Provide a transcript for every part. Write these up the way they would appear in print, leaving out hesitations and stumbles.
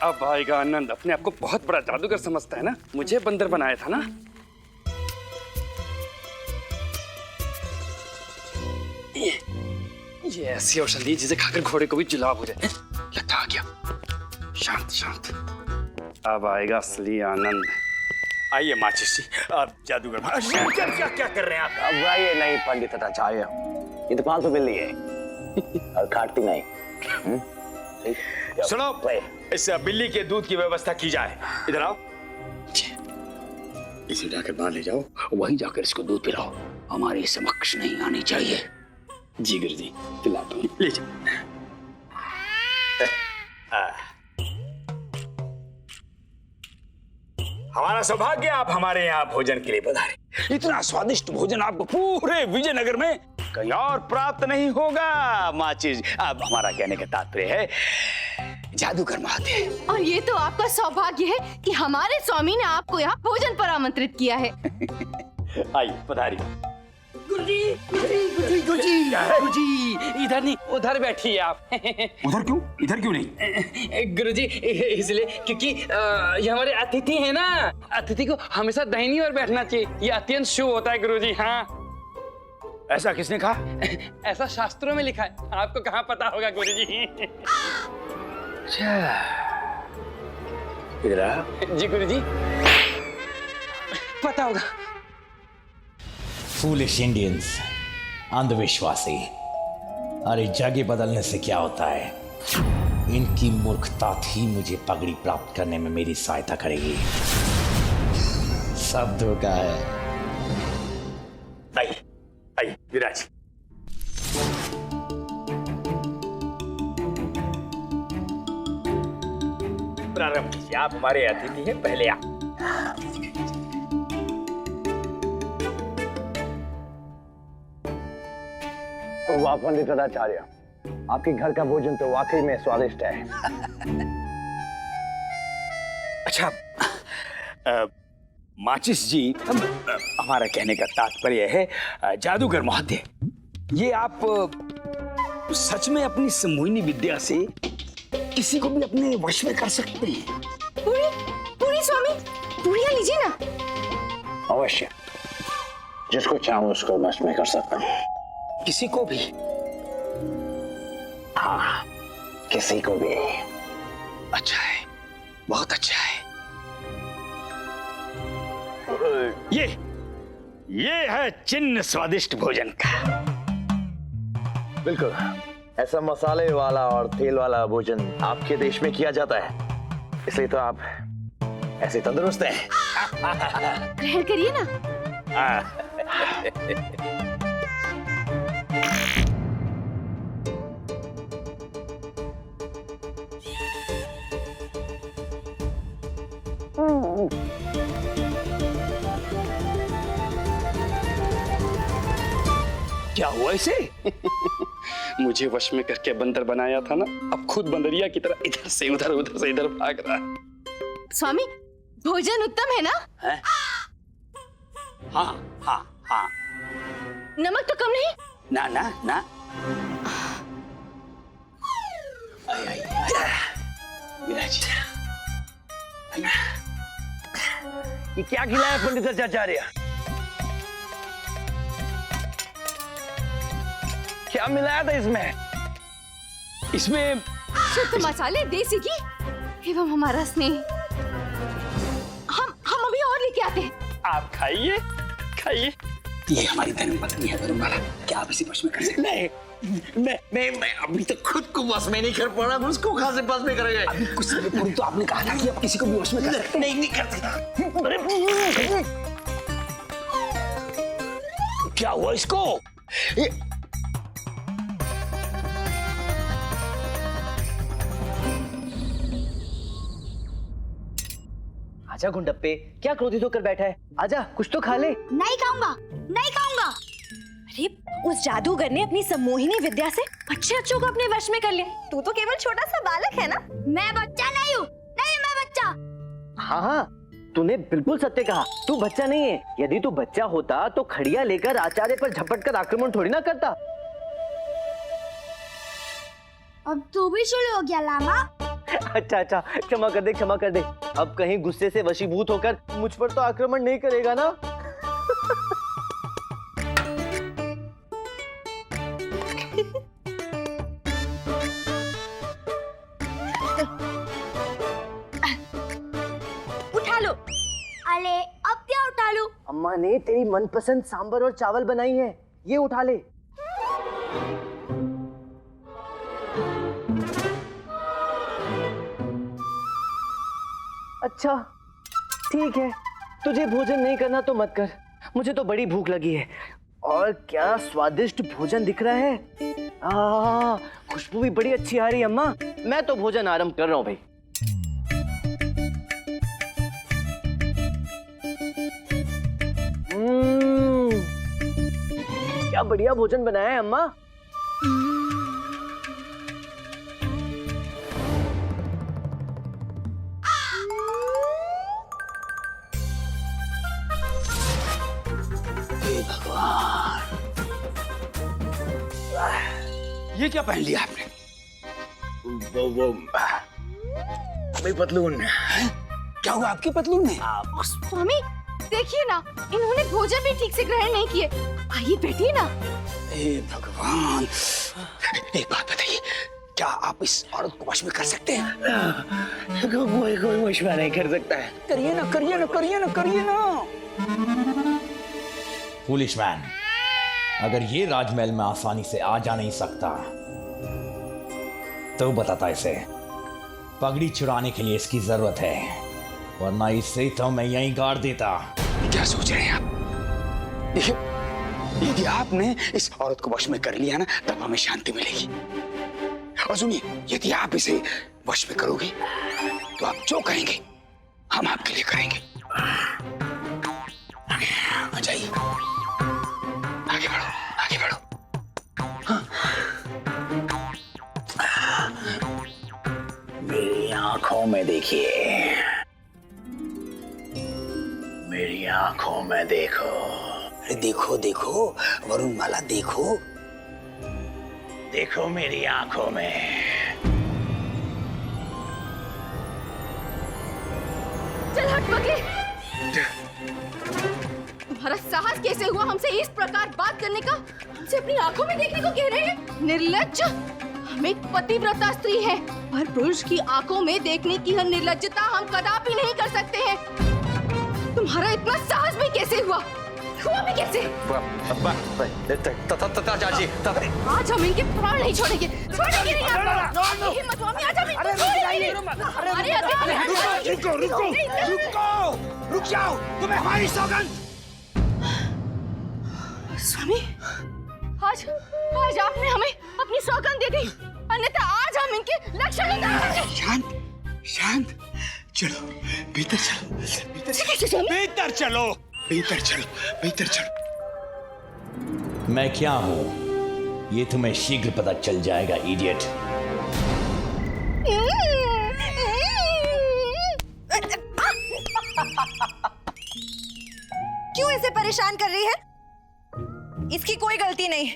अब आएगा आनंद। अपने आप को बहुत बड़ा जादूगर समझता है ना, मुझे बंदर बनाया था ना। ये ऐसी औषधि जिसे खाकर घोड़े को भी जुलाब हो जाए। लगता आ गया। शांत शांत। अब आएगा असली आनंद। आइए माचिस जी। आप जादूगर क्या क्या क्या कर रहे हैं आप? अब आइए नहीं पंडित आचार्य, ये तो पालतू बिल्ली है और काटती नहीं। सुनो, इस बिल्ली के दूध की व्यवस्था की जाए। इधर आओ। इसे जाकर बाहर ले जाओ, वहीं जाकर इसको दूध पिलाओ। हमारे समक्ष नहीं आनी चाहिए। जी गुरु जी, पिलाता हूँ। ले जाओ। हमारा सौभाग्य आप हमारे यहाँ भोजन के लिए पधारे। इतना स्वादिष्ट भोजन आपको पूरे विजयनगर में कहीं और प्राप्त नहीं होगा माचिस। अब हमारा कहने का तात्पर्य है जादूगर महादेव। और ये तो आपका सौभाग्य है कि हमारे स्वामी ने आपको यहाँ भोजन पर आमंत्रित किया है। आइए पधारिए। गुरुजी, इधर नहीं, उधर बैठिए आप। उधर क्यों? इधर क्यों नहीं? गुरुजी, इसलिए क्योंकि ये हमारे अतिथि हैं ना। अतिथि को हमेशा दाहिनी ओर बैठना चाहिए, ये अत्यंत शुभ होता है गुरुजी। हाँ, ऐसा किसने कहा? ऐसा शास्त्रों में लिखा है, आपको कहाँ पता होगा गुरुजी। अच्छा, इधर आओ। जी गुरुजी, पता होगा। फूलिश इंडियंस, अंधविश्वासी। अरे जगह बदलने से क्या होता है? इनकी मूर्खता ही मुझे पगड़ी प्राप्त करने में मेरी सहायता करेगी। सब धोखा है। आइए आइए विराज। प्रारंभ कीजिए, आप हमारे अतिथि हैं, पहले आप। वाह पंडित आचार्य, आपके घर का भोजन तो वाकई में स्वादिष्ट है। अच्छा माचिस जी, हमारा कहने का तात्पर्य है जादूगर महोदय, ये आप सच में अपनी सम्मोहिनी विद्या से किसी को भी अपने वश में कर सकते हैं? पूरी स्वामी, पूरियां लीजिए ना। अवश्य, जिसको चाहूं उसको वश में कर सकता हूँ। किसी को भी? हाँ, किसी को भी। अच्छा है, बहुत अच्छा है। ये है चिन्ह स्वादिष्ट भोजन का। बिल्कुल, ऐसा मसाले वाला और तेल वाला भोजन आपके देश में किया जाता है, इसलिए तो आप ऐसे तंदुरुस्त हैं। ग्रहण करिए ना। क्या हुआ इसे? मुझे वश में करके बंदर बनाया था ना, अब खुद बंदरिया की तरह इधर से इधर भाग रहा है। स्वामी, भोजन उत्तम है ना? है? हाँ हाँ हाँ। नमक तो कम नहीं? ना ना ना। विराज, ये क्या खिलाया पंडित आचार्य? क्या मिलाया था इसमें? इसमें शुद्ध मसाले, देसी घी एवं हमारा स्नेह। हम अभी और लेके आते हैं। आप खाइए खाइए। ये हमारी धर्मपत्नी है धर्ममाला, क्या आप इसे वश में कर सकते हैं? मैं अभी तक खुद को वश में नहीं कर पा रहा, उसको कहां से वश में करेंगे? अभी कुछ समय पूर्व तो आपने कहा था कि आप किसी को भी वश में कर सकते हैं। नहीं कर सकता। क्या हुआ इसको? आजा गुंडप्पे, क्या क्रोधित होकर बैठा है? आजा, कुछ तो खा ले। नहीं खाऊंगा, नहीं खाऊंगा। अरे उस जादूगर ने अपनी सम्मोहिनी विद्या से अच्छे को अपने वश में कर लिया। तू तो केवल छोटा सा बालक है ना। मैं बच्चा नहीं हूँ, नहीं मैं बच्चा। हाँ हाँ, तूने बिल्कुल सत्य कहा, तू बच्चा नहीं है। यदि तू बच्चा होता तो खड़िया लेकर आचार्य पर झपट कर आक्रमण थोड़ी ना करता। अब तू भी शुरू हो गया लामा। अच्छा अच्छा, क्षमा कर दे, क्षमा कर दे। अब कहीं गुस्से से वशीभूत होकर मुझ पर तो आक्रमण नहीं करेगा ना? उठा लो। अरे अब क्या उठा लूं? अम्मा ने तेरी मनपसंद सांबर और चावल बनाई है, ये उठा ले। अच्छा ठीक है, तुझे भोजन नहीं करना तो मत कर, मुझे तो बड़ी भूख लगी है। और क्या स्वादिष्ट भोजन दिख रहा है। खुशबू भी बड़ी अच्छी आ रही है अम्मा। मैं तो भोजन आरंभ कर रहा हूँ भाई। क्या बढ़िया भोजन बनाया है अम्मा। ये क्या पहन लिया आपने? वो मेरी पतलून। क्या हुआ आपकी पतलून में? स्वामी देखिए ना, इन्होंने भोजन भी ठीक से ग्रहण नहीं किए। आइए बैठिए ना। हे भगवान, एक बात बताइए, क्या आप इस औरत को वश में कर सकते हैं? कोई वश में नहीं कर सकता है। करिए ना, करिए ना, करिए ना, करिए ना। फूलिश मैन, अगर ये राजमहल में आसानी से आ जा नहीं सकता तो बताता इसे पगड़ी चुराने के लिए इसकी जरूरत है, वरना इसे तो मैं यहीं गाड़ देता। क्या सोच रहे हैं आप? यदि आपने इस औरत को वश में कर लिया ना, तब हमें शांति मिलेगी। और सुनिए, यदि आप इसे वश में करोगे तो आप जो कहेंगे हम आपके लिए करेंगे। आ जाइए, आगे बढ़ो, आगे बढ़ो। मेरी आंखों में देखिए, मेरी आंखों में देखो। अरे देखो देखो वरुणमाला, देखो देखो मेरी आंखों में। चल हट बकरी। तुम्हारा साहस कैसे हुआ हमसे इस प्रकार बात करने का? हमसे अपनी आंखों में देखने को कह रहे हैं? निर्लज्ज! हम एक पतिव्रता स्त्री है, पर पुरुष की आंखों में देखने की यह निर्लज्जता हम कदापि नहीं कर सकते हैं। तुम्हारा इतना साहस भी कैसे हुआ? हुआ भी कैसे? चाची, आज हम इनके प्राण नहीं छोड़ेंगे, छोड़ेंगे नहीं आपको। हिम्मत स्वामी, आज हम इनको छोड़ेंगे नहीं। रुको रुको रुको, रुक जाओ, तुम्हें हमारी सौगंध। स्वामी, आज आज आपने हमें अपनी सौगंध दे दी, अन्यथा आज हम इनके लक्षण उतारेंगे। शांत शांत, चलो भीतर चलो, भीतर चलो, भीतर चलो, भीतर चलो, भीतर चलो। मैं क्या हूं ये तुम्हें शीघ्र पता चल जाएगा, इडियट। क्यों इसे परेशान कर रही है? इसकी कोई गलती नहीं है।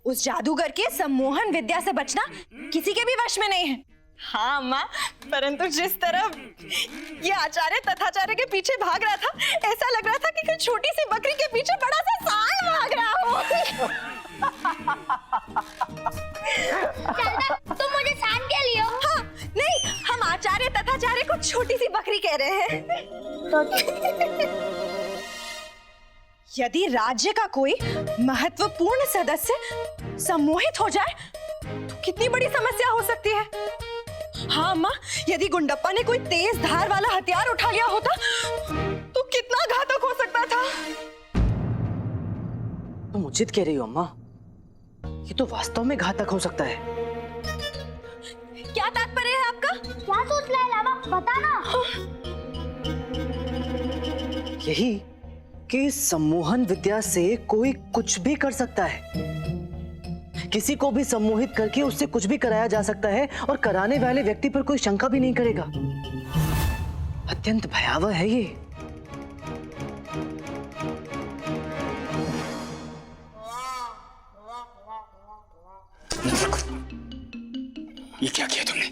उस जादूगर के सम्मोहन विद्या से बचना किसी के भी वश में नहीं है। हाँ माँ, परंतु जिस तरह ये आचार्य तथाचार्य के पीछे भाग रहा था, ऐसा लग रहा था कि कोई छोटी सी बकरी के पीछे बड़ा सा सांड भाग रहा हो। तुम मुझे सांड कह लियो? हाँ, नहीं, हम आचार्य तथाचार्य को छोटी सी बकरी कह रहे हैं। यदि राज्य का कोई महत्वपूर्ण सदस्य सम्मोहित हो जाए तो कितनी बड़ी समस्या हो सकती है। हाँ अम्मा, यदि गुंडप्पा ने कोई तेज धार वाला हथियार उठा लिया होता तो कितना घातक हो सकता था। तुम उचित कह रही हो अम्मा, ये तो वास्तव में घातक हो सकता है। क्या तात्पर्य है आपका? क्या सोच रहा है लावा, बताना। यही कि सम्मोहन विद्या से कोई कुछ भी कर सकता है, किसी को भी सम्मोहित करके उससे कुछ भी कराया जा सकता है और कराने वाले व्यक्ति पर कोई शंका भी नहीं करेगा। अत्यंत भयावह है ये। ये क्या किया तुमने?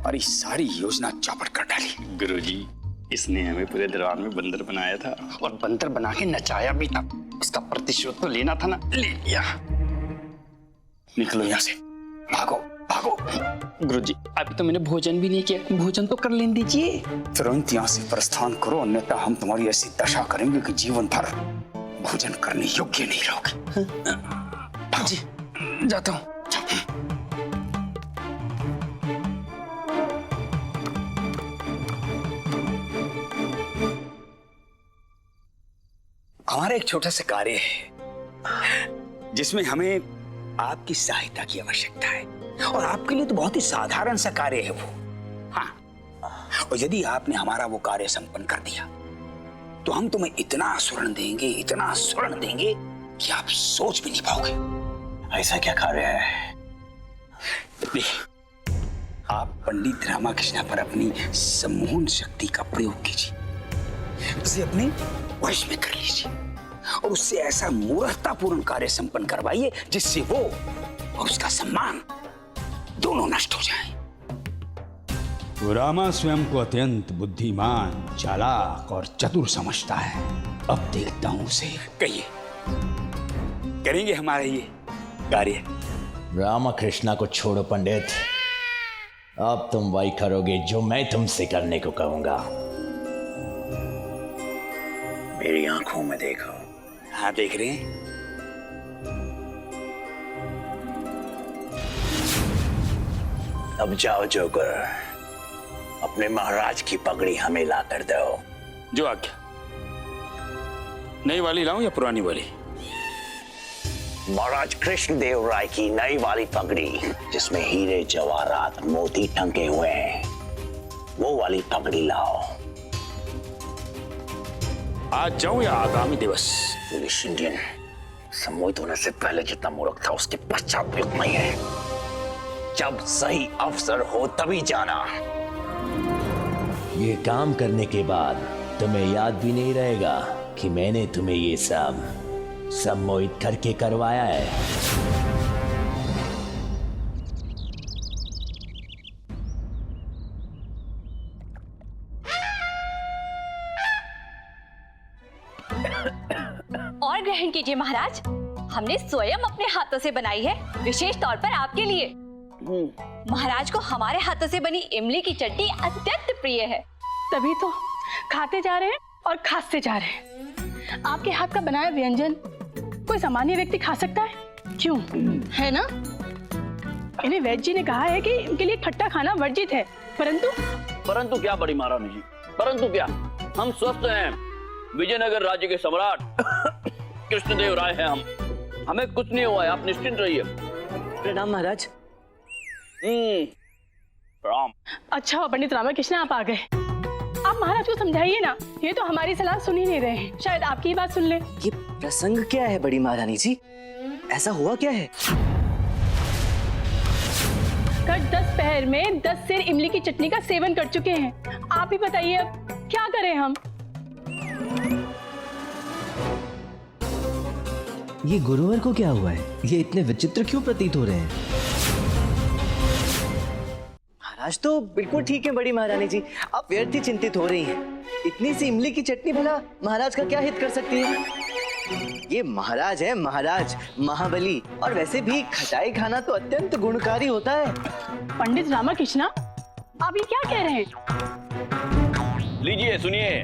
हमारी सारी योजना चौपट कर डाली। गुरुजी, इसने हमें पूरे दरबार में बंदर बनाया था और बंदर बना के नचाया भी था। उसका प्रतिशोध तो लेना था ना, ले लिया। निकलो यहाँ से, भागो भागो। गुरुजी, अभी तो मैंने भोजन भी नहीं किया, भोजन तो कर लेने दीजिए। तुरंत यहाँ से प्रस्थान करो, अन्यथा हम तुम्हारी ऐसी दशा करेंगे कि जीवन भर भोजन करने योग्य नहीं रहोगे। जी, जाता हूँ। हमारा एक छोटा सा कार्य है जिसमें हमें आपकी सहायता की आवश्यकता है, और आपके लिए तो बहुत ही साधारण सा कार्य है वो। हाँ, और यदि आपने हमारा वो कार्य संपन्न कर दिया तो हम तुम्हें इतना स्वर्ण देंगे, इतना स्वर्ण देंगे कि आप सोच भी नहीं पाओगे। ऐसा क्या कार्य है? देखिए, आप पंडित रामाकृष्ण पर अपनी सम्मोहन शक्ति का प्रयोग कीजिए, उसे अपने वश में कर लीजिए और उससे ऐसा मूर्खतापूर्ण कार्य संपन्न करवाइए जिससे वो और उसका सम्मान दोनों नष्ट हो जाएं। रामा स्वयं को अत्यंत बुद्धिमान, चालाक और चतुर समझता है। अब देखता हूं उसे। कहिए, करेंगे हमारा ये कार्य? रामकृष्णा को छोड़ो पंडित, अब तुम वही करोगे जो मैं तुमसे करने को कहूंगा। मेरी आंखों में देखो। हाँ, देख रहे हैं। अब जाओ जोकर, अपने महाराज की पगड़ी हमें ला कर दो। जो आज्ञा। नई वाली लाऊं या पुरानी वाली? महाराज कृष्णदेव राय की नई वाली पगड़ी जिसमें हीरे जवाहरात मोती टंगे हुए हैं, वो वाली पगड़ी लाओ। आज जाऊं या आगामी दिवस? पुलिस इंडियन सम्मोहित होने से पहले जितना मूर्ख था उसके पश्चात भी उतना ही है। जब सही अवसर हो तभी जाना। ये काम करने के बाद तुम्हें याद भी नहीं रहेगा कि मैंने तुम्हें ये सब सम्मोहित करके करवाया है। और ग्रहण कीजिए महाराज, हमने स्वयं अपने हाथों से बनाई है, विशेष तौर पर आपके लिए। महाराज को हमारे हाथों से बनी इमली की चटनी अत्यंत प्रिय है। तभी तो खाते जा रहे हैं और खाते जा रहे हैं। आपके हाथ का बनाया व्यंजन कोई सामान्य व्यक्ति खा सकता है? क्यों, है ना? इन्हें वैद्य जी ने कहा है कि इनके लिए खट्टा खाना वर्जित है, परंतु क्या बड़ी महारानी जी, परंतु क्या, हम स्वस्थ हैं। विजयनगर राज्य के सम्राट कृष्णदेव राय हैं हम, हमें कुछ नहीं हुआ है, आप निश्चिंत रहिए। प्रणाम महाराज। प्रणाम। अच्छा पंडित रामकृष्ण, आप आ गए। आप महाराज को समझाइए ना, ये तो हमारी सलाह सुन ही नहीं रहे हैं, शायद आपकी ही बात सुन ले। ये प्रसंग क्या है बड़ी महारानी जी? ऐसा हुआ क्या है? कल 10 पहर में 10 सेर इमली की चटनी का सेवन कर चुके हैं। आप ही बताइए अब क्या करें हम? ये गुरुवर को क्या हुआ है? ये इतने विचित्र क्यों प्रतीत हो रहे हैं? महाराज तो बिल्कुल ठीक है बड़ी महारानी जी, आप व्यर्थ ही चिंतित हो रही हैं। इतनी सी इमली की चटनी भला महाराज का क्या हित कर सकती है? ये महाराज है, महाराज महाबली, और वैसे भी खटाई खाना तो अत्यंत गुणकारी होता है। पंडित रामकृष्ण, आप ये क्या कह रहे हैं? लीजिए सुनिए,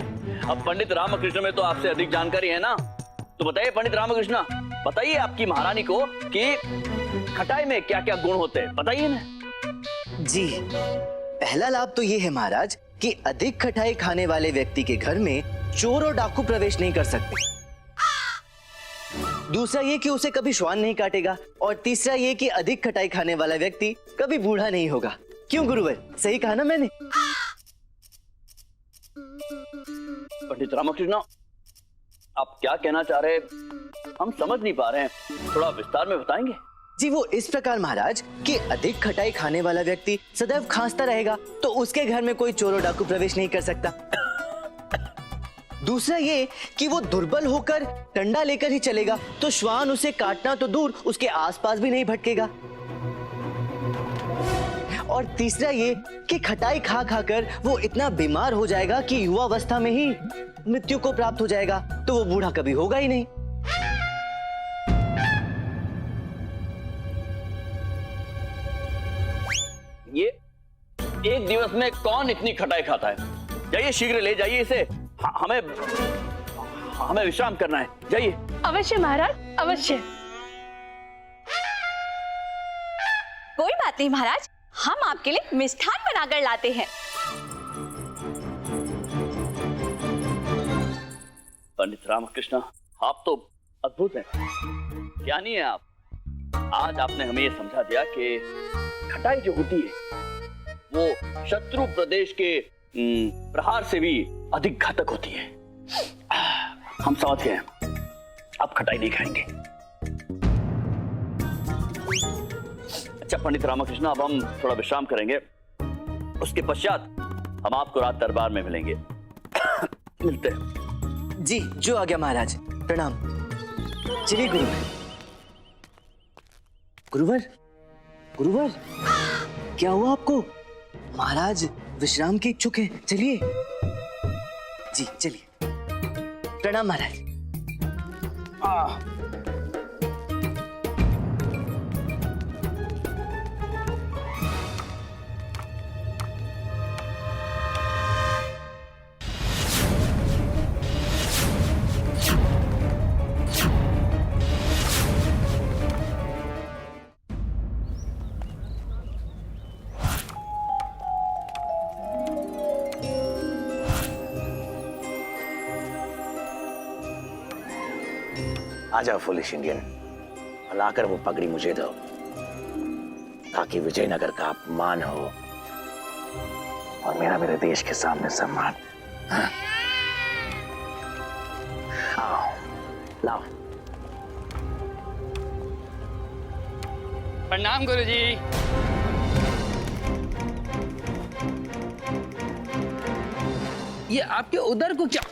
अब पंडित रामकृष्ण में तो आपसे अधिक जानकारी है ना, तो बताइए पंडित रामकृष्ण, बताइए आपकी महारानी को कि खटाई में क्या क्या गुण होते हैं, बताइए ना। जी, पहला लाभ तो ये है महाराज कि अधिक खटाई खाने वाले व्यक्ति के घर में चोर और डाकू प्रवेश नहीं कर सकते। दूसरा ये कि उसे कभी श्वान नहीं काटेगा, और तीसरा ये कि अधिक खटाई खाने वाला व्यक्ति कभी बूढ़ा नहीं होगा। क्यों गुरुवर, सही कहा ना मैंने? पंडित रामकृष्ण, आप क्या कहना चाह रहे हैं, हम समझ नहीं पा रहे हैं, थोड़ा विस्तार में बताएंगे? जी वो इस प्रकार महाराज कि अधिक खटाई खाने वाला व्यक्ति सदैव खांसता रहेगा, तो उसके घर में कोई चोर और डाकू प्रवेश नहीं कर सकता। दूसरा ये कि वो दुर्बल होकर डंडा लेकर ही चलेगा, तो श्वान उसे काटना तो दूर, उसके आसपास भी नहीं भटकेगा। और तीसरा ये कि खटाई खा खाकर वो इतना बीमार हो जाएगा कि युवावस्था में ही मृत्यु को प्राप्त हो जाएगा, तो वो बूढ़ा कभी होगा ही नहीं। ये एक दिवस में कौन इतनी खटाई खाता है? जाइए शीघ्र ले जाइए इसे, हमें विश्राम करना है, जाइए। अवश्य महाराज, अवश्य। कोई बात नहीं महाराज, हम आपके लिए मिष्ठान बनाकर लाते हैं। पंडित रामकृष्ण, आप तो अद्भुत हैं, ज्ञानी हैं आप। आज आपने हमें ये समझा दिया कि खटाई जो होती है वो शत्रु प्रदेश के प्रहार से भी अधिक घातक होती है। हम समझ गए, अब खटाई नहीं खाएंगे। अच्छा पंडित रामकृष्ण, अब हम थोड़ा विश्राम करेंगे, उसके पश्चात हम आपको रात दरबार में मिलेंगे। मिलते हैं। जी, जो आ गया महाराज, प्रणाम। चलिए गुरुवर। गुरुवर, गुरुवर, क्या हुआ आपको? महाराज विश्राम के इच्छुक हैं, चलिए। जी चलिए। प्रणाम महाराज। आ जाओ फुलिश इंडियन, लाकर वो पगड़ी मुझे दो ताकि विजयनगर का अपमान हो और मेरा मेरे देश के सामने सम्मान। हाँ? आओ, लाओ। प्रणाम गुरुजी। ये आपके उधर को क्या?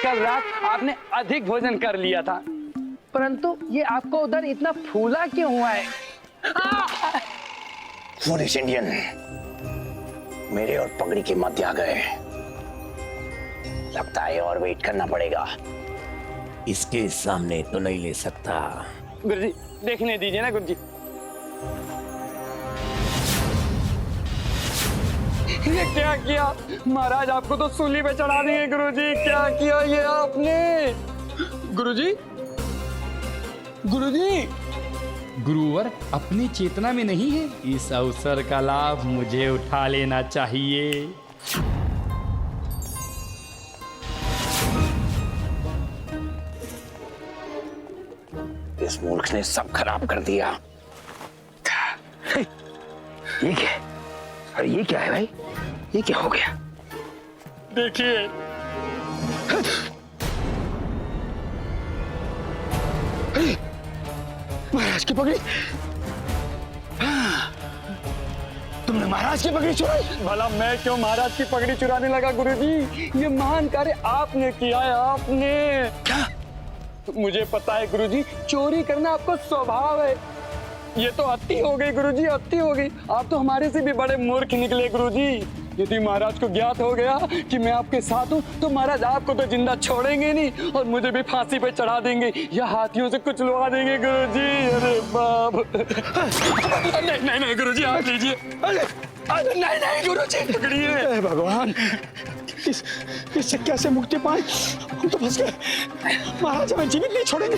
कल रात आपने अधिक भोजन कर लिया था, परंतु ये आपको उधर इतना फूला क्यों हुआ है? फुलिश इंडियन, मेरे और पगड़ी के मध्य आ गए। लगता है और वेट करना पड़ेगा। इसके सामने तो नहीं ले सकता। गुरुजी देखने दीजिए ना गुरुजी। ये क्या किया महाराज? आपको तो सूली पे चढ़ा देंगे गुरुजी। क्या किया ये आपने? गुरुजी, गुरुजी। गुरुवर अपनी चेतना में नहीं है, इस अवसर का लाभ मुझे उठा लेना चाहिए। इस मूर्ख ने सब खराब कर दिया। ये क्या? अरे ये क्या है भाई? ये क्या हो गया? देखिए महाराज की पगड़ी। तुमने महाराज की पगड़ी चुराई? भला मैं क्यों महाराज की पगड़ी चुराने लगा गुरुजी? ये महान कार्य आपने किया है, आपने। क्या? मुझे पता है गुरुजी, चोरी करना आपका स्वभाव है। ये तो अति हो गई गुरुजी, अति हो गई। आप तो हमारे से भी बड़े मूर्ख निकले गुरुजी। यदि महाराज को ज्ञात हो गया कि मैं आपके साथ हूँ तो महाराज आपको तो जिंदा छोड़ेंगे नहीं और मुझे भी फांसी पे चढ़ा देंगे या हाथियों से कुचलवा देंगे गुरुजी। अरे बाप। नहीं नहीं नहीं गुरुजी, आप लीजिए। अरे नहीं नहीं गुरुजी, पकड़िए। भगवान, इससे कैसे मुक्ति पाए? हम तो फंस गए। महाराज हमें जीवित नहीं छोड़ेंगे।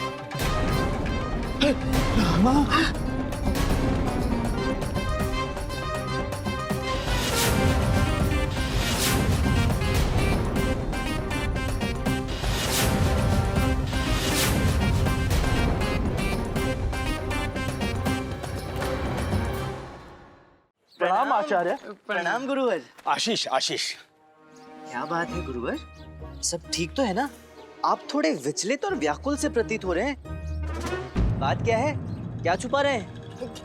प्रणाम आचार्य। प्रणाम गुरुवर। आशीष, आशीष, क्या बात है गुरुवर? सब ठीक तो है ना? आप थोड़े विचलित और व्याकुल से प्रतीत हो रहे हैं। बात क्या है? क्या छुपा रहे हैं?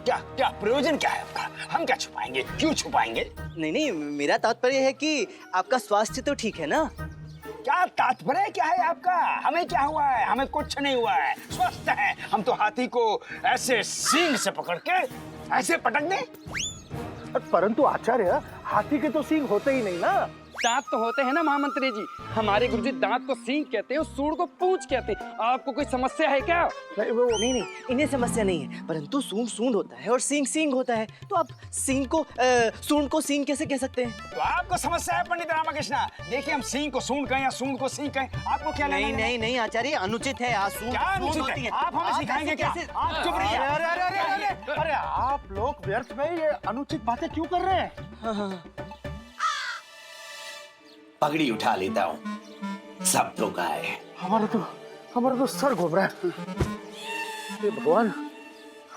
क्या क्या प्रयोजन क्या है आपका? हम क्या छुपाएंगे? क्यों छुपाएंगे? नहीं नहीं, मेरा तात्पर्य है कि आपका स्वास्थ्य तो ठीक है ना? क्या तात्पर्य क्या है आपका? हमें क्या हुआ है? हमें कुछ नहीं हुआ है, स्वस्थ है। हम तो हाथी को ऐसे सींग से पकड़ के ऐसे पटक दे। परंतु आचार्य, हाथी के तो सींग होते ही नहीं ना। दांत तो होते हैं ना महामंत्री जी। हमारे गुरुजी दांत को सींग कहते हैं और सूंड को पूंछ कहते हैं। आपको कोई समस्या है क्या? नहीं नहीं, इन्हें समस्या नहीं है, परंतु सूंड सूंड होता है और सींग सींग होता है, तो आप सींग को सूंड को सींग कैसे कह सकते हैं? तो आपको समस्या है पंडित रामकृष्ण। देखिए, हम सींग को सूंड कहें या सूंड को सींग कहें, आपको क्या नहीं नहीं नहीं आचार्य, अनुचित है। क्या अनुचित है? आप हमें सिखाएंगे क्या? आप चुप रहिए। अरे आप लोग व्यर्थ में ये अनुचित बातें क्यों कर रहे हैं? पगड़ी उठा लेता हूँ, सब तो गाय। हमारा तो सर घूम रहा है। हे भगवान।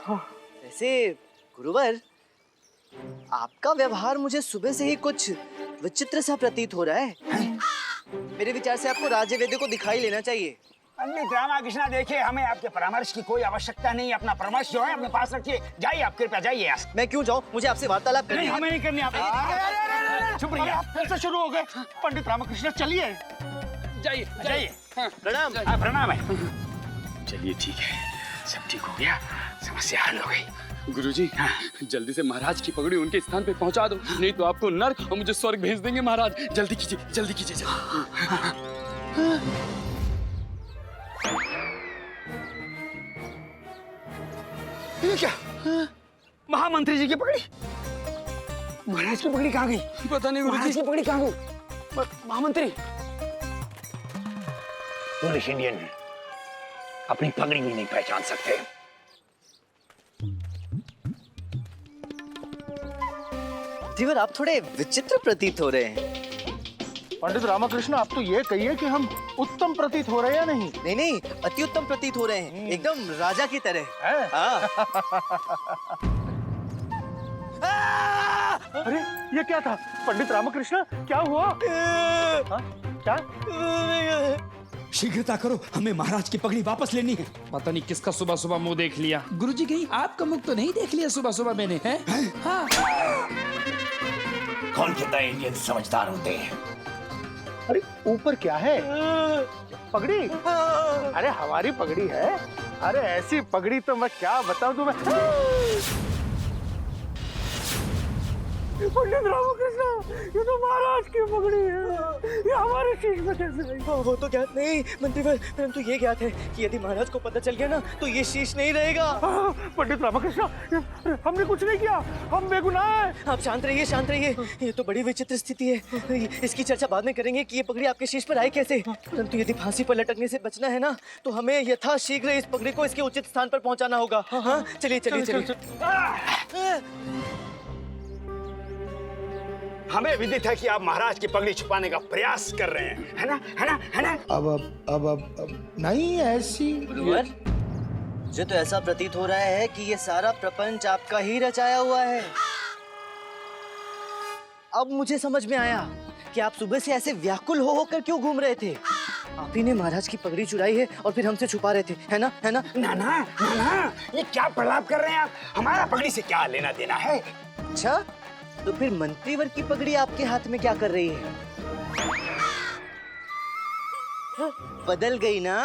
वैसे गुरुवर, आपका व्यवहार मुझे सुबह से ही कुछ विचित्र सा प्रतीत हो रहा है। मेरे विचार से आपको राजे वेद्य को दिखाई लेना चाहिए। पंडित रामकृष्ण, देखिए, हमें आपके परामर्श की कोई आवश्यकता नहीं है। अपना परामर्श जो है अपने पास रखिए। जाइए, आप कृपया जाइए यहाँ से। मैं क्यों जाऊँ? मुझे आपसे वार्तालाप करनी नहीं, है। हमें नहीं करनी। आप चुप रहिए। आप फिर से शुरू हो गए। पंडित रामकृष्ण, चलिए जाइए जाइए। प्रणाम। हाँ, प्रणाम है। चलिए, ठीक है, सब ठीक हो गया, समस्या हल हो गई। गुरुजी, जल्दी से महाराज की पगड़ी उनके स्थान पे पहुंचा दो, नहीं तो आपको नर्क और मुझे स्वर्ग भेज देंगे महाराज। जल्दी कीजिए, जल्दी कीजिए, जल्दी। ये क्या? महामंत्री जी की पगड़ी? महाराज की पगड़ी कहाँ गई? पता नहीं महाराज गुरुजी। की पगड़ी कहाँ गई? महामंत्री। फूलिश इंडियन अपनी पगड़ी भी नहीं पहचान सकते। जीवर, आप थोड़े विचित्र प्रतीत हो रहे हैं। पंडित रामकृष्ण, आप तो ये कहिए कि हम उत्तम प्रतीत हो रहे हैं या नहीं? नहीं नहीं, अति उत्तम प्रतीत हो रहे हैं, एकदम राजा की तरह। है? हाँ। अरे ये क्या था? पंडित रामकृष्ण, क्या हुआ? हाँ? क्या? शीघ्रता करो, हमें महाराज की पगड़ी वापस लेनी है। पता नहीं किसका सुबह सुबह मुंह देख लिया। गुरुजी, कहीं आपका मुख तो नहीं देख लिया सुबह सुबह मैंने? है? हाँ। कौन कहता है इंडियन समझदार होते हैं? अरे ऊपर क्या है? पगड़ी? अरे हमारी पगड़ी है। अरे ऐसी पगड़ी तो मैं क्या बताऊं तुम्हें। पंडित रामकृष्ण, ये तो महाराज की पगड़ी है। ये हमारे शीश में कैसे आई? वो तो ज्ञात नहीं मंत्रीवर, परंतु ये ज्ञात है कि यदि महाराज को पता चल गया ना, तो ये शीश नहीं रहेगा। पंडित रामकृष्ण, हमने कुछ नहीं किया, हम बेगुनाह हैं। आप शांत रहिए, शांत रहिए। ये तो बड़ी विचित्र स्थिति है। इसकी चर्चा बाद में करेंगे कि ये पगड़ी आपके शीश पर आई कैसे। परंतु यदि फांसी पर लटकने से बचना है ना, तो हमें यथाशीघ्र इस पगड़ी को इसके उचित स्थान पर पहुंचाना होगा। हाँ, चलिए चलिए चलिए। हमें विदित है कि आप महाराज की पगड़ी छुपाने का प्रयास कर रहे हैं, है ना? है ना? है ना? अब नहीं ऐसी। गुरुवर, मुझे तो ऐसा प्रतीत हो रहा है कि ये सारा प्रपंच आपका ही रचाया हुआ है। अब मुझे समझ में आया कि आप सुबह से ऐसे व्याकुल हो होकर क्यों घूम रहे थे। आप ही ने महाराज की पगड़ी चुराई है और फिर हमसे छुपा रहे थे, है ना? है ना? ना ना ना ना, ये क्या प्रलाप कर रहे हैं आप? हमारा पगड़ी से क्या लेना देना है? अच्छा, तो फिर मंत्रीवर की पगड़ी आपके हाथ में क्या कर रही है? बदल गई ना?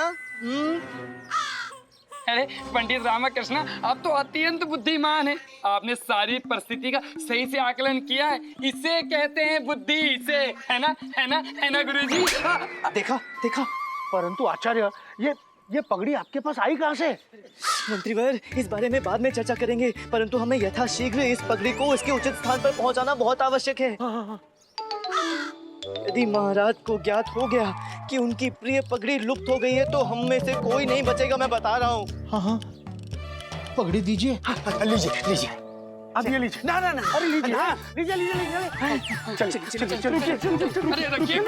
अरे पंडित रामकृष्ण, आप तो अत्यंत बुद्धिमान हैं। आपने सारी परिस्थिति का सही से आकलन किया है। इसे कहते हैं बुद्धि, इसे, है ना? है ना? है ना गुरुजी? देखा देखा। परंतु आचार्य, ये पगड़ी आपके पास आई कहाँ से? मंत्रीवर, इस बारे में बाद में चर्चा करेंगे, परंतु हमें यथाशीघ्र इस पगड़ी को इसके उचित स्थान पर पहुंचाना बहुत आवश्यक है। यदि महाराज को ज्ञात हो गया कि उनकी प्रिय पगड़ी लुप्त हो गई है, तो हम में से कोई नहीं बचेगा, मैं बता रहा हूँ। हाँ, पगड़ी दीजिए। लीजिए लीजिए। अब ये लीजिए। ना ना ना, अरे लीजिए ना। लीजिए लीजिए लीजिए। चलिए। अरे रखिए।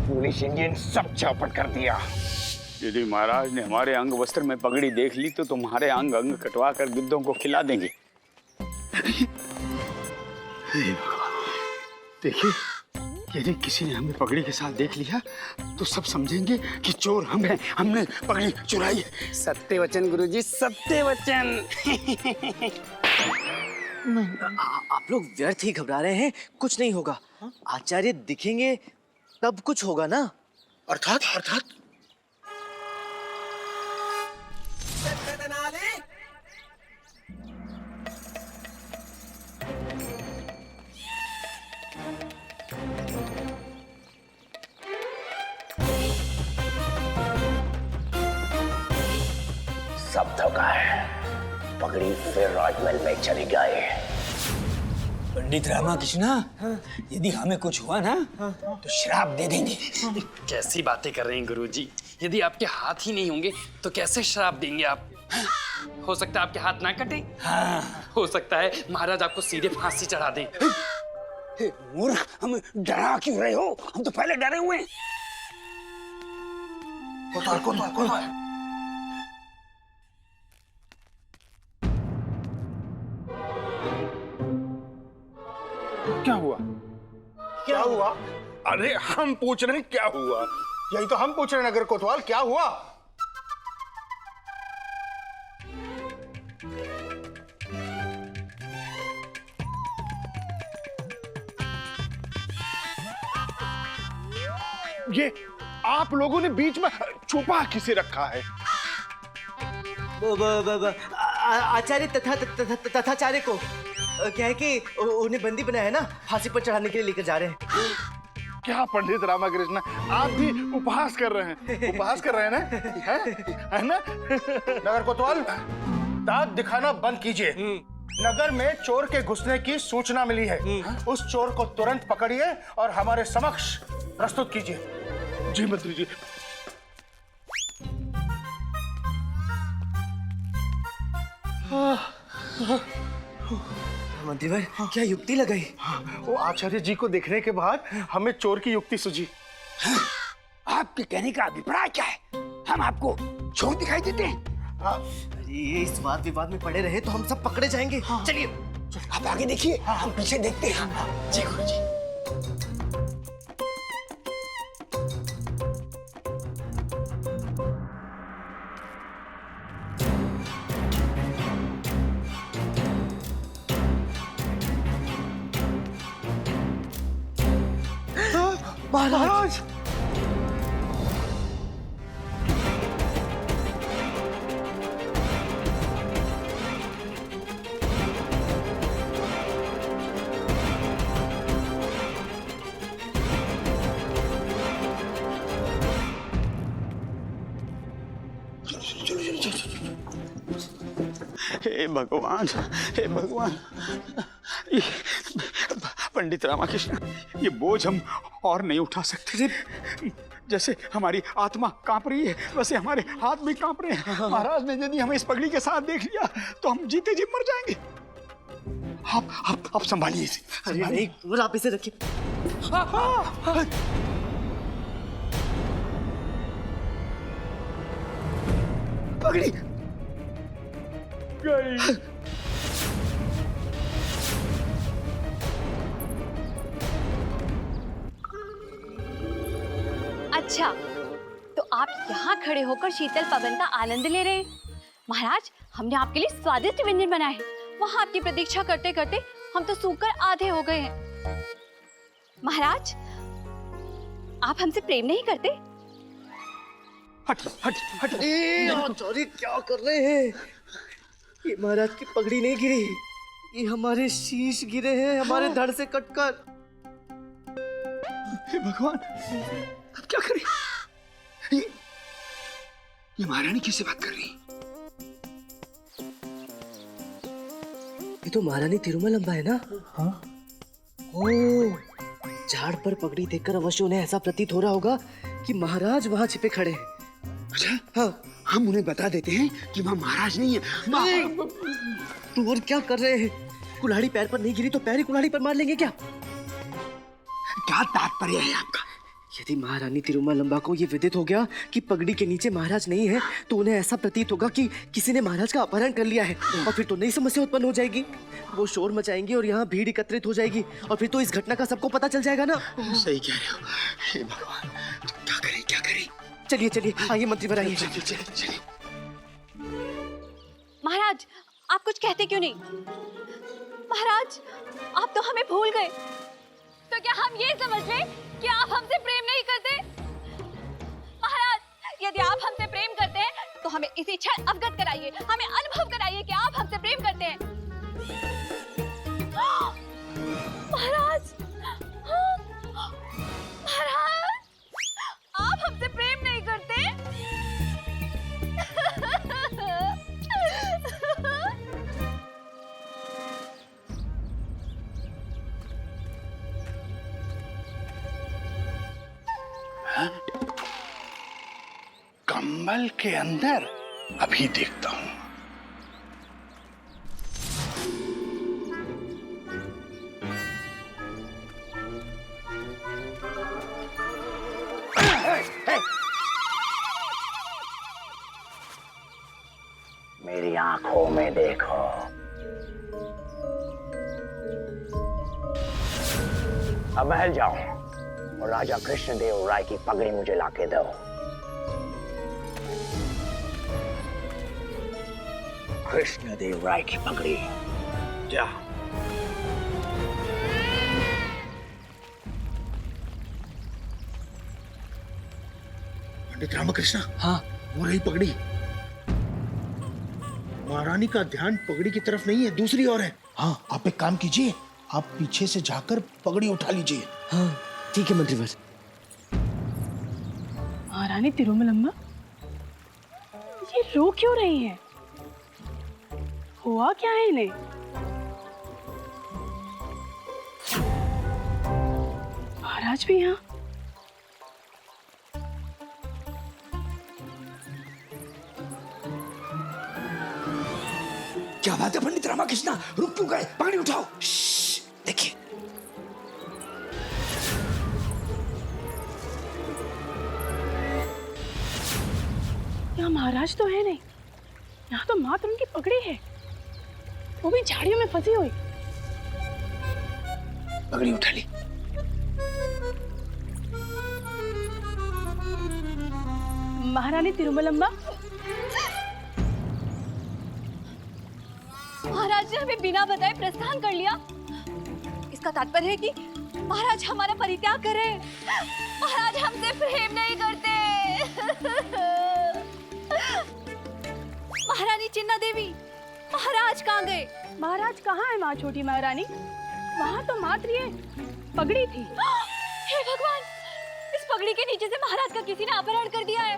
फूलिश इंडियन सब चौपट कर दिया। यदि महाराज ने हमारे अंग वस्त्र में पगड़ी देख ली तो तुम्हारे अंग अंग कटवा कर गिद्धों को खिला देंगे। देखिए, यदि किसी ने हमें पगड़ी के साथ देख लिया तो सब समझेंगे कि चोर हम हैं, हमने पगड़ी चुराई है। सत्य वचन गुरुजी, सत्य वचन। आप लोग व्यर्थ ही घबरा रहे हैं, कुछ नहीं होगा। आचार्य दिखेंगे तब कुछ होगा ना। अर्थात सब धोखा है। पगड़ी फिर राजमहल में चली गई। पंडित रामाकृष्णा, यदि हमें कुछ हुआ ना तो श्राप दे देंगे। कैसी बातें कर रहे हैं गुरुजी? यदि आपके हाथ ही नहीं होंगे तो कैसे श्राप देंगे आप? हो सकता है आपके हाथ ना कटे। हाँ। हो सकता है महाराज आपको सीधे फांसी चढ़ा दें। मूर्ख, हम डरा क्यों रहे हो? हम तो पहले डरे हुए हैं। कोतवाल। क्या हुआ? क्या हुआ? अरे हम पूछ रहे हैं क्या हुआ? यही तो हम पूछ रहे हैं नगर कोतवाल, क्या हुआ? ये आप लोगों ने बीच में छुपा किसे रखा है? आचार्य तथाचार्य को क्या है कि उन्हें बंदी बनाया है ना, फांसी पर चढ़ाने के लिए लेकर जा रहे हैं। क्या पंडित रामाकृष्ण, आप भी उपहास कर रहे हैं? उपहास कर रहे हैं ना? है ना? नगर कोतवाल, दांत दिखाना बंद कीजिए। नगर में चोर के घुसने की सूचना मिली है। उस चोर को तुरंत पकड़िए और हमारे समक्ष प्रस्तुत कीजिए। जी मंत्री जी। मंत्री भाई, क्या युक्ति लगाई? वो आचार्य जी को देखने के बाद हमें चोर की युक्ति सूझी। आपके कहने का अभिप्राय क्या है? हम आपको चोर दिखाई देते हैं? अरे इस वाद विवाद में पड़े रहे तो हम सब पकड़े जाएंगे। चलिए आप आगे देखिए, हम पीछे देखते हैं। जी गुरुजी। महाराज, हे भगवान, हे भगवान। पंडित रामाकृष्ण, ये बोझ हम और नहीं उठा सकते। जैसे हमारी आत्मा कांप रही है वैसे हमारे हाथ भी कांप रहे हैं। महाराज ने यदि हमें इस पगड़ी के साथ देख लिया तो हम जीते जी मर जाएंगे। आप संभालिए इसे। अरे नहीं, केवल आप इसे रखिए। पगड़ी गई। अच्छा, तो आप यहाँ खड़े होकर शीतल पवन का आनंद ले रहे हैं। महाराज, हमने आपके लिए स्वादिष्ट व्यंजन बनाए हैं। वहाँ आपकी प्रतीक्षा करते करते हम तो सूखकर आधे हो गए हैं। महाराज, आप हमसे प्रेम नहीं करते? हट हट हट। आचार्य क्या कर रहे हैं? ये महाराज की पगड़ी नहीं गिरी, ये हमारे शीश गिरे हैं हमारे धड़ से कटकर। हे भगवान, अब क्या करें? ये महारानी किससे बात कर रही? ये तो महारानी तिरुमल अम्बा है ना? हाँ। ओह, झाड़ पर पगड़ी देखकर अवश्य उन्हें ऐसा प्रतीत हो रहा होगा कि महाराज वहां छिपे खड़े हैं। अच्छा, हाँ, हम उन्हें बता देते हैं कि वहाँ महाराज नहीं है। तू और क्या कर रहे हैं? कुल्हाड़ी पैर पर नहीं गिरी तो पैर ही कुल्हाड़ी पर मार लेंगे क्या? क्या तात्पर्य है आपका? यदि महारानी तिरुमल अम्बा को ये विदित हो गया कि पगड़ी के नीचे महाराज नहीं है तो उन्हें ऐसा प्रतीत होगा कि किसी ने महाराज का अपहरण कर लिया है और फिर तो नई समस्या उत्पन्न हो जाएगी। वो शोर मचाएंगे और यहाँ भीड़ एकत्रित हो जाएगी और फिर तो इस घटना का सबको पता चल जाएगा ना। सही कह रहे हो। हे भगवान, क्या करें क्या करें? चलिए चलिए, आइए मंत्री आइए। चलिए। महाराज, आप कुछ कहते क्यों नहीं? महाराज, आप तो हमें भूल गए। तो क्या हम ये समझ लें कि आप हमसे प्रेम नहीं करते? महाराज, यदि आप हमसे प्रेम करते हैं तो हमें इसी क्षण अवगत कराइए, हमें अनुभव कराइए कि आप हमसे प्रेम करते हैं। महाराज, महाराज, आप हमसे प्रेम नहीं करते? कंबल के अंदर अभी देखता हूं। मेरी आंखों में देखो। अब महल जाओ और राजा कृष्णदेव राय की पगड़ी मुझे लाके दो। कृष्णदेव राय की पगड़ी जा। पंडित रामकृष्ण, हाँ वो रही पगड़ी। महारानी का ध्यान पगड़ी की तरफ नहीं है, दूसरी ओर है। हाँ, आप एक काम कीजिए, आप पीछे से जाकर पगड़ी उठा लीजिए। हाँ ठीक है मंत्रीवर। महारानी तिरुमलम्मा, ये रो क्यों रही हैं? हुआ क्या है इन्हें? महाराज भी यहाँ? क्या बात है पंडित रामकृष्ण, रुक क्यों गए? पगड़ी उठाओ। देखिए यहाँ महाराज तो है नहीं, यहाँ तो मात्र उनकी पगड़ी है, वो भी झाड़ियों में फंसी हुई। पगड़ी उठा ली। महारानी तिरुमलम्बा, महाराज ने हमें बिना बताए प्रस्थान कर लिया। इसका तात्पर्य है कि महाराज हमारा परित्याग कर रहे हैं। महाराज हमसे प्रेम नहीं करते। महारानी चिन्ना देवी, महाराज कहाँ गए? महाराज कहाँ है माँ छोटी महारानी? वहाँ तो मात्र ये पगड़ी थी। हे भगवान, इस पगड़ी के नीचे से महाराज का किसी ने अपहरण कर दिया है।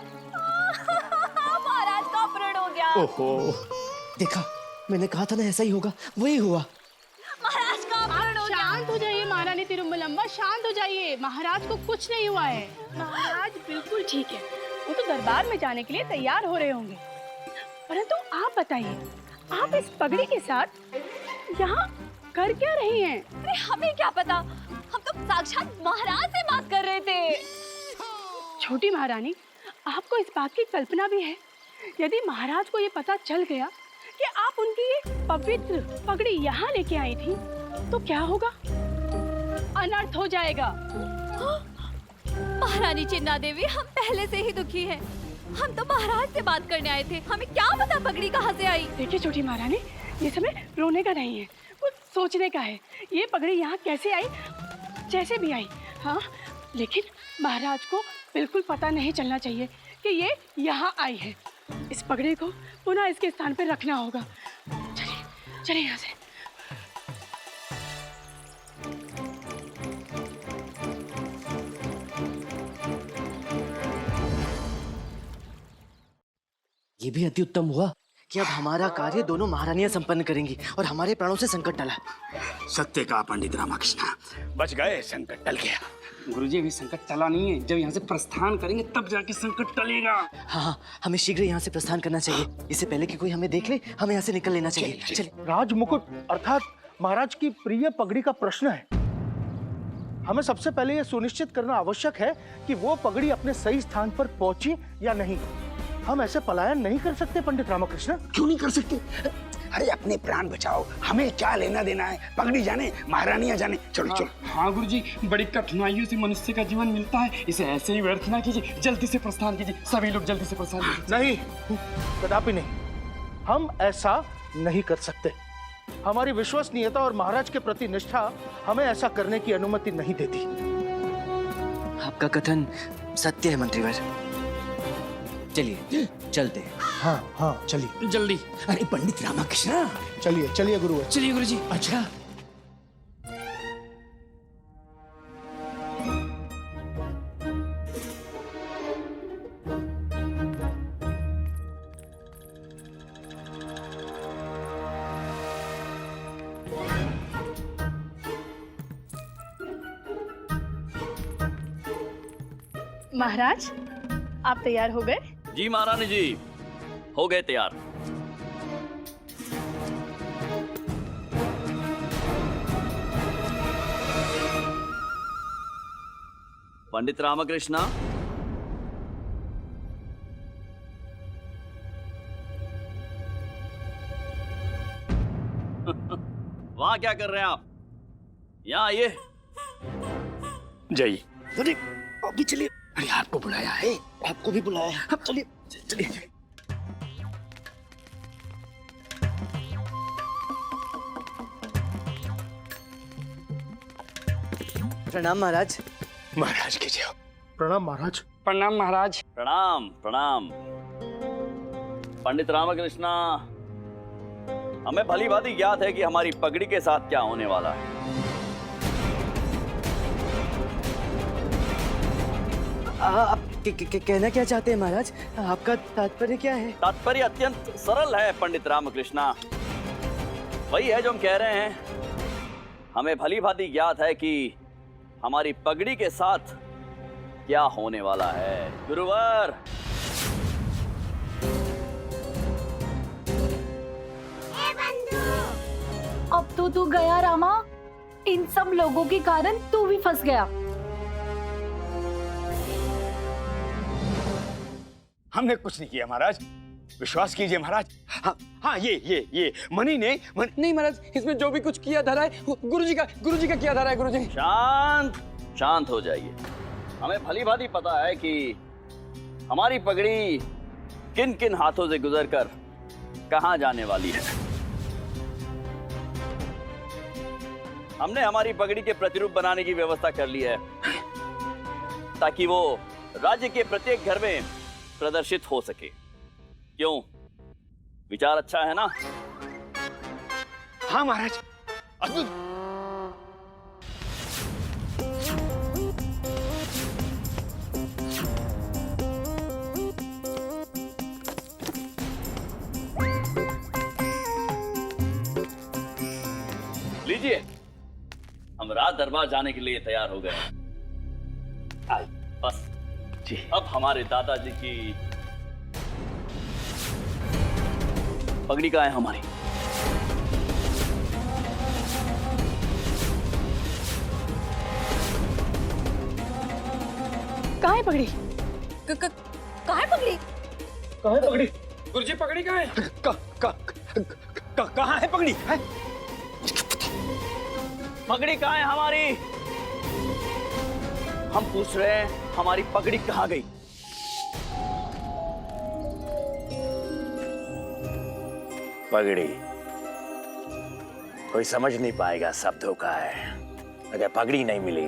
महाराज का अपहरण हो गया। ओहो, देखा, मैंने कहा था ना ऐसा ही होगा, वही हुआ। महाराज का अपहरण हो गया। शांत हो जाइए महारानी तिरुमलम्बा, शांत हो जाइए। महाराज को कुछ नहीं हुआ है, महाराज बिल्कुल ठीक है। वो तो दरबार में जाने के लिए तैयार हो रहे होंगे। परंतु आप बताइए, आप इस पगड़ी के साथ यहाँ कर क्या रही हैं? अरे हमें क्या पता, हम तो साक्षात महाराज से बात कर रहे थे। छोटी महारानी, आपको इस बात की कल्पना भी है, यदि महाराज को ये पता चल गया कि आप उनकी ये पवित्र पगड़ी यहाँ लेके आई थी, तो क्या होगा? अनर्थ हो जाएगा। महारानी चिन्ना देवी, हम पहले से ही दुखी हैं। हम तो महाराज से बात करने आए थे, हमें क्या पता पगड़ी कहाँ से आई। देखिए छोटी महारानी, ये समय रोने का नहीं है, कुछ सोचने का है। ये पगड़ी यहाँ कैसे आई, जैसे भी आई, हाँ, लेकिन महाराज को बिल्कुल पता नहीं चलना चाहिए कि ये यहाँ आई है। इस पगड़ी को पुनः इसके स्थान पर रखना होगा। चलिए चलिए यहाँ से। ये भी अति उत्तम हुआ कि अब हमारा कार्य दोनों महारानियां संपन्न करेंगी और हमारे प्राणों से संकट टला। सत्य कहा पंडित रामकृष्ण, बच गए, संकट टल गया। गुरुजी, अभी संकट टला नहीं है, जब यहाँ से प्रस्थान करेंगे तब जाके संकट टलेगा। हाँ, हमें शीघ्र यहाँ से प्रस्थान करना चाहिए। इससे पहले कि कोई हमें देख ले, हमें यहाँ से निकल लेना चाहिए। चलिए। राजमुकुट अर्थात महाराज की प्रिय पगड़ी का प्रश्न है। हमें सबसे पहले यह सुनिश्चित करना आवश्यक है कि वो पगड़ी अपने सही स्थान पर पहुंची या नहीं। हम ऐसे पलायन नहीं कर सकते पंडित रामकृष्ण। क्यों नहीं कर सकते? अरे अपने प्राण बचाओ, हमें क्या लेना देना है, पगड़ी जाने महारानियां जाने। चलो चलो। हाँ गुरुजी, बड़ी कठिनाइयों से मनुष्य का जीवन मिलता है, इसे ऐसे ही व्यर्थ ना कीजिए, जल्दी से प्रस्थान कीजिए। सभी लोग जल्दी से प्रस्थान कीजिए। नहीं, कदापि नहीं, हम ऐसा नहीं कर सकते। हमारी विश्वसनीयता और महाराज के प्रति निष्ठा हमें ऐसा करने की अनुमति नहीं देती। आपका कथन सत्य है मंत्रीवर। चलिए चलते हैं। हाँ हाँ, चलिए जल्दी। अरे पंडित रामकृष्ण, चलिए चलिए गुरुवर। चलिए गुरुजी। अच्छा महाराज, आप तैयार हो गए? जी महारानी जी, हो गए तैयार। पंडित रामकृष्ण, वहां क्या कर रहे हैं आप? यहाँ आइए। जाइए। अरे अभी चलिए। अरे आपको बुलाया है, आपको भी बुलाया है। अब चलिए चलिए। प्रणाम महाराज। महाराज की जय हो। प्रणाम महाराज। प्रणाम महाराज। प्रणाम प्रणाम। पंडित रामकृष्ण, हमें भली भांति ज्ञात है कि हमारी पगड़ी के साथ क्या होने वाला है। आप कहना क्या चाहते हैं महाराज? आपका तात्पर्य क्या है? तात्पर्य अत्यंत सरल है पंडित रामकृष्ण। वही है जो हम कह रहे हैं। हमें भली भांति ज्ञात है कि हमारी पगड़ी के साथ क्या होने वाला है। गुरुवर, अब तो तू गया रामा। इन सब लोगों के कारण तू भी फंस गया। हमने कुछ नहीं किया महाराज, विश्वास कीजिए महाराज। हाँ हाँ, ये मनी ने नहीं महाराज, इसमें जो भी कुछ किया धरा है वो गुरुजी का किया धरा है। गुरुजी शांत हो जाइए। हमें भली भांति पता है कि हमारी पगड़ी किन किन हाथों से गुजरकर कहां जाने वाली है। हमने हमारी पगड़ी के प्रतिरूप बनाने की व्यवस्था कर ली है ताकि वो राज्य के प्रत्येक घर में प्रदर्शित हो सके। क्यों, विचार अच्छा है ना? हाँ महाराज, अद्भुत। लीजिए, हम राज दरबार जाने के लिए तैयार हो गए। आइए, बस जी। अब हमारे दादाजी की पगड़ी कहाँ है हमारी? कहाँ है पगड़ी? कहाँ है पगड़ी? कहाँ है पगड़ी? गुरुजी पगड़ी कहाँ है? कहाँ है पगड़ी? पगड़ी कहाँ है हमारी? हम पूछ रहे हैं हमारी पगड़ी कहाँ गई? पगड़ी कोई समझ नहीं पाएगा शब्दों का है। अगर पगड़ी नहीं मिली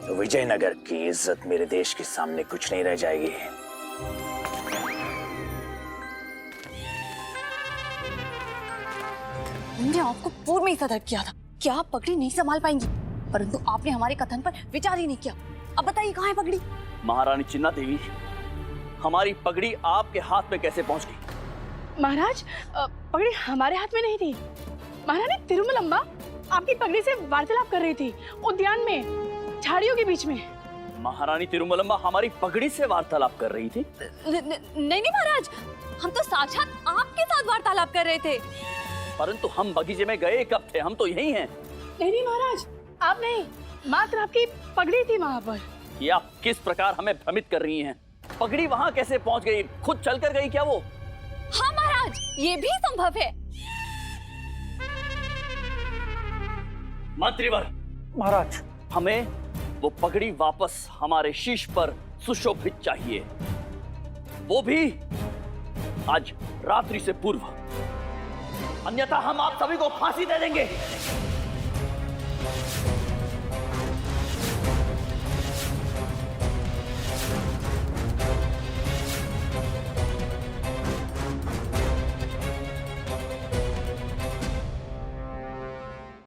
तो विजयनगर की इज्जत मेरे देश के सामने कुछ नहीं रह जाएगी। हमने आपको पूर्व में ही सतर्क किया था कि आप पगड़ी नहीं संभाल पाएंगी, परंतु आपने हमारे कथन पर विचार ही नहीं किया। अब बताइए कहाँ है पगड़ी? महारानी चिन्ना देवी, हमारी पगड़ी आपके हाथ में कैसे पहुंच गई? महाराज, पगड़ी हमारे हाथ में नहीं थी। महारानी तिरुमलम्बा आपकी पगड़ी से वार्तालाप कर रही थी उद्यान में, झाड़ियों के बीच में। महारानी तिरुमलम्बा हमारी पगड़ी से वार्तालाप कर रही थी? नहीं महाराज, हम तो साक्षात आपके साथ वार्तालाप कर रहे थे। परंतु हम बगीचे में गए कब थे? हम तो यही हैं। नहीं महाराज, आप नहीं, मात्र आपकी पगड़ी थी वहाँ पर। ये आप किस प्रकार हमें भ्रमित कर रही हैं? पगड़ी वहाँ कैसे पहुँच गई? खुद चल कर गई क्या वो? हाँ महाराज, ये भी संभव है। मंत्रीवर महाराज, हमें वो पगड़ी वापस हमारे शीश पर सुशोभित चाहिए, वो भी आज रात्रि से पूर्व, अन्यथा हम आप सभी को फांसी दे देंगे।